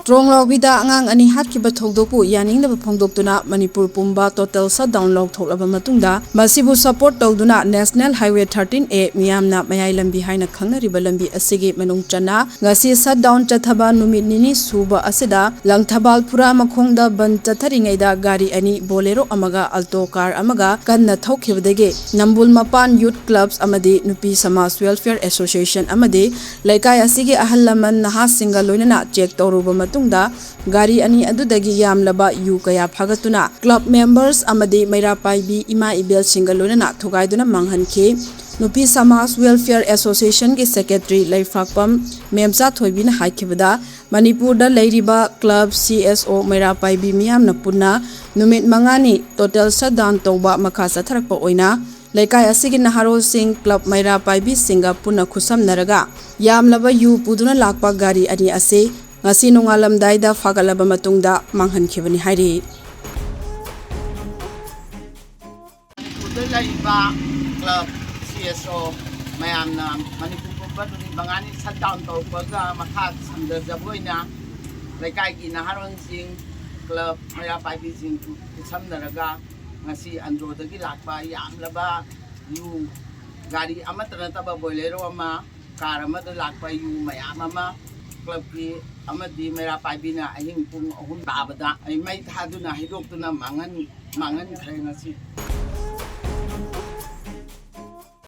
Tronglawbida angang ani hatkiba thokdokpu yaningdaba phongdoktuna Manipur pumba total shutdown lawthoklaba matungda masibu support tawduna National Highway 13A miyamna mayai lambi haina khangnariba lambi asigi manung chana ngasi shutdown chathaba numit nini suba asida langthabal pura makhongda bandh chatthari ngeida gari ani Bolero amaga Alto car amaga kanna thaukhibadagi Nambul Mapan Youth Clubs amadi Nupi Samaj Welfare Association amadi laikai asigi ahal laman naha singa loinana check tawruba matungda gari ani adudagi yamlaba yuuu kaya phagattuna club members amadi maira paibi ima ibel singa loinana thugaiduna Manghankhre Nupi Samaj Welfare Association ki secretary laifakpam memsa thoibina haikibada Manipur da leiriba club CSO maira paibi miyamna punna numit mangani total shutdown tawba makha chatharakpa oina laikai asigi naharo sing club maira paibi singa punna khusam naraga yamlaba yuuu puduna lakpa gari ani ase ngasi nongalamdaida phagatlaba matungda manghankhibani hairi club CSO mayamna Manipur pumba duni bangani shutdown tawbaga makha samdajaboina laikai gi naharon sing club maira paibi sing samnaraga ngasi androdagi lakpa yamlaba yuuu gari amatana taba Bolero ama car amada lakpa yuuu mayam ama club ki amadi maira paibina ahing pung ahun babada ay may thaduna hidoktuna Manghankhre ngasi